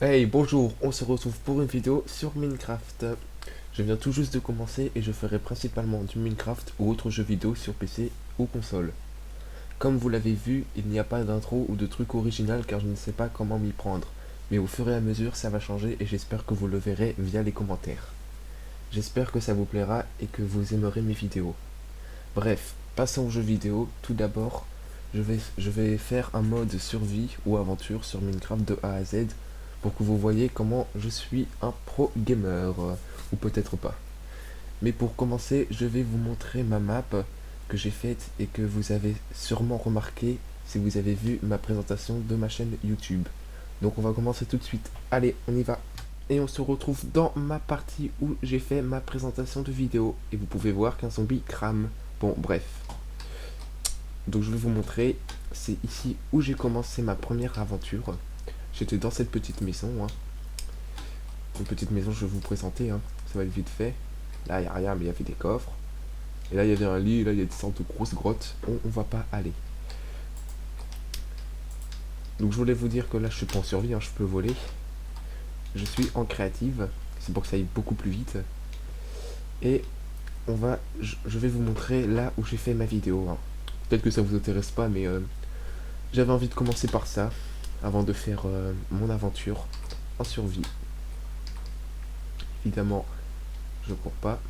Hey, bonjour, on se retrouve pour une vidéo sur Minecraft. Je viens tout juste de commencer et je ferai principalement du Minecraft ou autres jeux vidéo sur PC ou console. Comme vous l'avez vu, il n'y a pas d'intro ou de truc original car je ne sais pas comment m'y prendre. Mais au fur et à mesure, ça va changer et j'espère que vous le verrez via les commentaires. J'espère que ça vous plaira et que vous aimerez mes vidéos. Bref, passons aux jeux vidéo. Tout d'abord, je vais faire un mode survie ou aventure sur Minecraft de A à Z pour que vous voyez comment je suis un pro gamer, ou peut-être pas. Mais pour commencer, je vais vous montrer ma map que j'ai faite et que vous avez sûrement remarqué si vous avez vu ma présentation de ma chaîne YouTube. Donc on va commencer tout de suite. Allez, on y va. Et on se retrouve dans ma partie où j'ai fait ma présentation de vidéo. Et vous pouvez voir qu'un zombie crame. Bon, bref. Donc je vais vous montrer. C'est ici où j'ai commencé ma première aventure. J'étais dans cette petite maison. Une petite maison, je vais vous présenter. Ça va être vite fait. Là, il n'y a rien, mais il y avait des coffres. Et là, il y avait un lit. Et là, il y a des sortes de grosses grottes. On va pas aller. Donc je voulais vous dire que là, je suis pas en survie. Je peux voler. Je suis en créative. C'est pour que ça aille beaucoup plus vite. Et je vais vous montrer là où j'ai fait ma vidéo. Peut-être que ça vous intéresse pas, mais j'avais envie de commencer par ça avant de faire mon aventure en survie. Évidemment, je cours pas.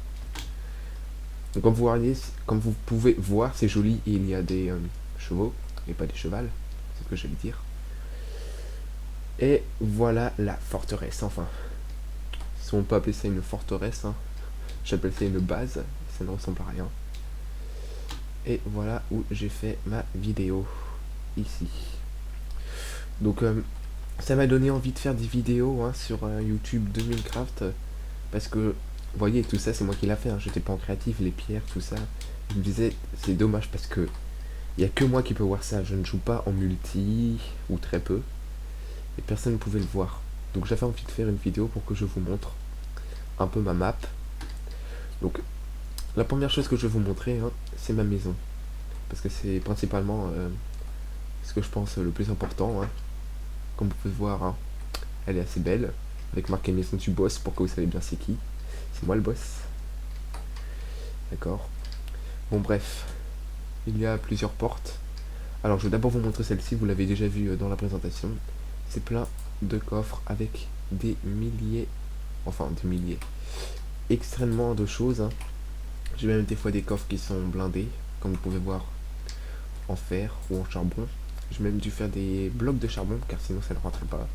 Donc comme vous pouvez voir, c'est joli et il y a des chevaux et pas des chevals, c'est ce que j'allais dire. Et voilà la forteresse, enfin. Si on peut appeler ça une forteresse, j'appelle ça une base, ça ne ressemble à rien. Et voilà où j'ai fait ma vidéo, ici. Donc ça m'a donné envie de faire des vidéos sur YouTube de Minecraft, parce que, vous voyez, tout ça c'est moi qui l'a fait, j'étais pas en créatif, les pierres, tout ça. Je me disais, c'est dommage parce que il y a que moi qui peux voir ça, je ne joue pas en multi, ou très peu, et personne ne pouvait le voir. Donc j'avais envie de faire une vidéo pour que je vous montre un peu ma map. Donc la première chose que je vais vous montrer, c'est ma maison. Parce que c'est principalement ce que je pense le plus important. Comme vous pouvez voir, elle est assez belle, avec marqué maison du boss pour que vous savez bien c'est qui. C'est moi le boss. D'accord. Bon bref, il y a plusieurs portes. Alors je vais d'abord vous montrer celle-ci, vous l'avez déjà vu dans la présentation. C'est plein de coffres avec des milliers, enfin des milliers, extrêmement de choses. J'ai même des fois des coffres qui sont blindés, comme vous pouvez voir, en fer ou en charbon. J'ai même dû faire des blocs de charbon car sinon ça ne rentrait pas.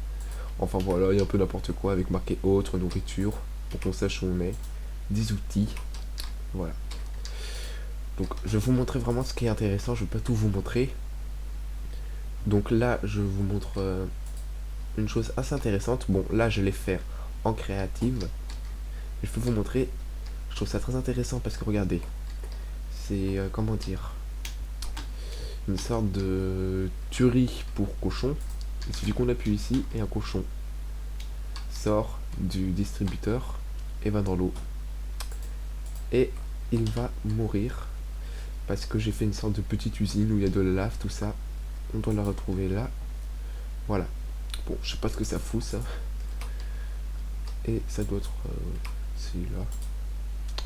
Enfin voilà, il y a un peu n'importe quoi avec marqué autre, nourriture, pour qu'on sache où on est. Des outils, voilà. Donc je vais vous montrer vraiment ce qui est intéressant, je ne vais pas tout vous montrer. Donc là je vous montre une chose assez intéressante. Bon là je l'ai fait en créative. Je peux vous montrer, je trouve ça très intéressant parce que regardez. C'est comment dire, une sorte de tuerie pour cochon. Il suffit qu'on appuie ici et un cochon sort du distributeur et va dans l'eau. Et il va mourir parce que j'ai fait une sorte de petite usine où il y a de la lave, tout ça. On doit la retrouver là. Voilà. Bon, je sais pas ce que ça fout ça. Et ça doit être celui-là.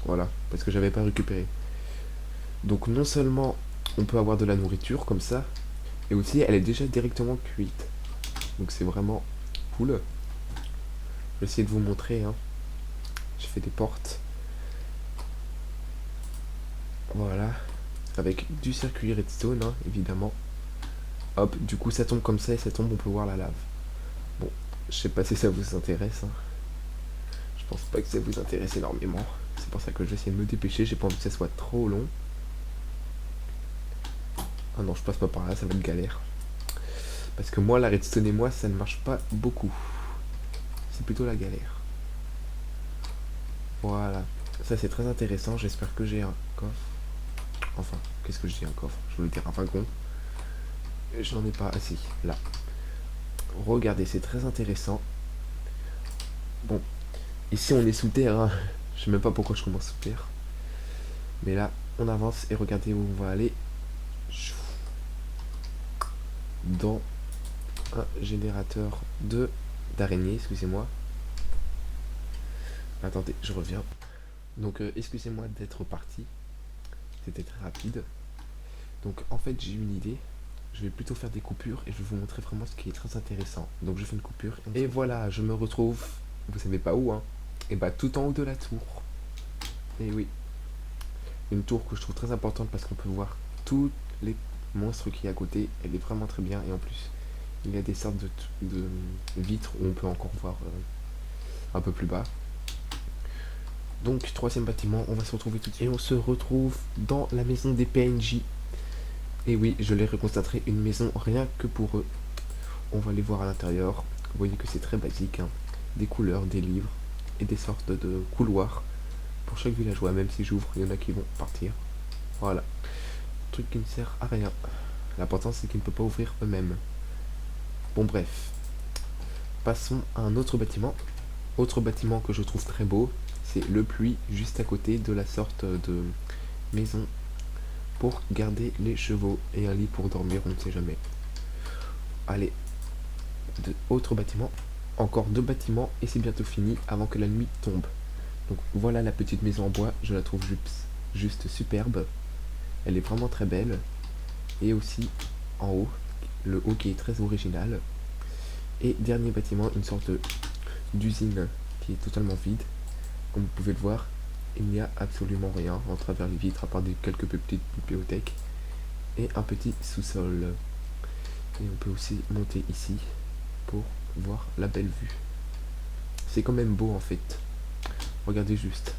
Voilà, parce que j'avais pas récupéré. Donc non seulement on peut avoir de la nourriture comme ça, et aussi elle est déjà directement cuite. Donc c'est vraiment cool. Je vais essayer de vous montrer. J'ai fait des portes. Voilà. Avec du circuit redstone, évidemment. Hop, du coup ça tombe comme ça et ça tombe, on peut voir la lave. Bon, je sais pas si ça vous intéresse. Je pense pas que ça vous intéresse énormément. C'est pour ça que je vais essayer de me dépêcher, j'ai pas envie que ça soit trop long. Ah non, je passe pas par là, ça va être galère. Parce que moi, la redstone et moi, ça ne marche pas beaucoup. C'est plutôt la galère. Voilà. Ça, c'est très intéressant. J'espère que j'ai un coffre. Enfin, qu'est-ce que je dis un coffre? Je voulais dire un wagon. J'en ai pas assez. Là. Regardez, c'est très intéressant. Bon. Ici, on est sous terre. Je sais même pas pourquoi je commence sous terre. Mais là, on avance et regardez où on va aller. Dans un générateur de d'araignée, excusez-moi. Attendez, je reviens. Donc excusez-moi d'être parti, c'était très rapide. Donc en fait j'ai une idée, je vais plutôt faire des coupures et je vais vous montrer vraiment ce qui est très intéressant. Donc je fais une coupure et voilà, je me retrouve, vous savez pas où hein, et bah tout en haut de la tour. Et oui, une tour que je trouve très importante parce qu'on peut voir tous les monstres qui est à côté, elle est vraiment très bien et en plus il y a des sortes de vitres où on peut encore voir un peu plus bas. Donc troisième bâtiment, on va se retrouver tout de suite. Et on se retrouve dans la maison des PNJ. Et oui, je les reconstaterai une maison rien que pour eux. On va les voir à l'intérieur. Vous voyez que c'est très basique, hein. Des couleurs, des livres et des sortes de couloirs pour chaque villageois. Même si j'ouvre, il y en a qui vont partir. Voilà. Truc qui ne sert à rien. L'important c'est qu'ils ne peuvent pas ouvrir eux-mêmes. Bon bref. Passons à un autre bâtiment. Autre bâtiment que je trouve très beau, c'est le puits juste à côté de la sorte de maison pour garder les chevaux et un lit pour dormir, on ne sait jamais. Allez, autre bâtiment, encore deux bâtiments et c'est bientôt fini avant que la nuit tombe. Donc voilà la petite maison en bois, je la trouve juste superbe. Elle est vraiment très belle. Et aussi en haut, le haut qui est très original. Et dernier bâtiment, une sorte d'usine qui est totalement vide. Comme vous pouvez le voir, il n'y a absolument rien en travers les vitres à part quelques petites bibliothèques et un petit sous-sol. Et on peut aussi monter ici pour voir la belle vue. C'est quand même beau en fait. Regardez juste.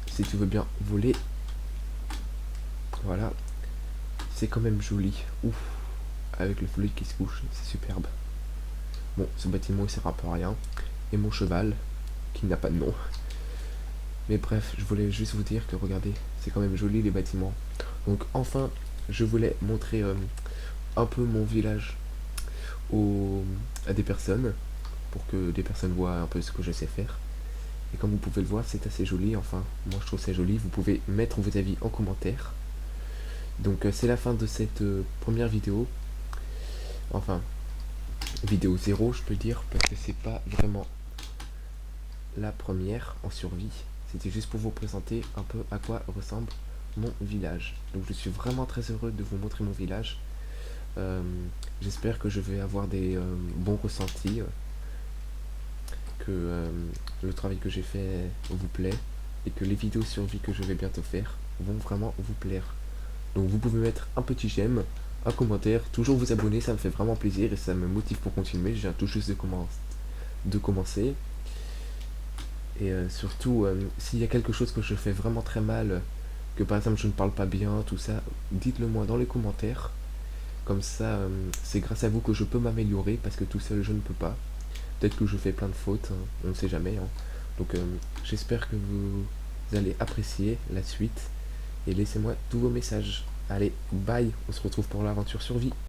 Si tu veux bien voler. Voilà. C'est quand même joli. Ouf. Avec le soleil qui se couche, c'est superbe. Bon, ce bâtiment il sert un peu à rien. Et mon cheval, qui n'a pas de nom. Mais bref, je voulais juste vous dire que regardez, c'est quand même joli les bâtiments. Donc enfin, je voulais montrer un peu mon village à des personnes, pour que des personnes voient un peu ce que je sais faire. Et comme vous pouvez le voir, c'est assez joli, enfin, moi je trouve ça joli. Vous pouvez mettre vos avis en commentaire. Donc c'est la fin de cette première vidéo. Enfin, vidéo 0 je peux dire, parce que c'est pas vraiment la première en survie. C'était juste pour vous présenter un peu à quoi ressemble mon village. Donc je suis vraiment très heureux de vous montrer mon village. J'espère que je vais avoir des bons ressentis, que le travail que j'ai fait vous plaît et que les vidéos survie que je vais bientôt faire vont vraiment vous plaire. Donc vous pouvez mettre un petit j'aime, un commentaire, toujours vous abonner, ça me fait vraiment plaisir et ça me motive pour continuer. Je viens tout juste de commencer. Et surtout, s'il y a quelque chose que je fais vraiment très mal, que par exemple je ne parle pas bien, tout ça, dites-le moi dans les commentaires. Comme ça, c'est grâce à vous que je peux m'améliorer, parce que tout seul je ne peux pas. Peut-être que je fais plein de fautes, hein, on ne sait jamais. Hein. Donc j'espère que vous allez apprécier la suite. Et laissez-moi tous vos messages. Allez, bye, on se retrouve pour l'aventure survie.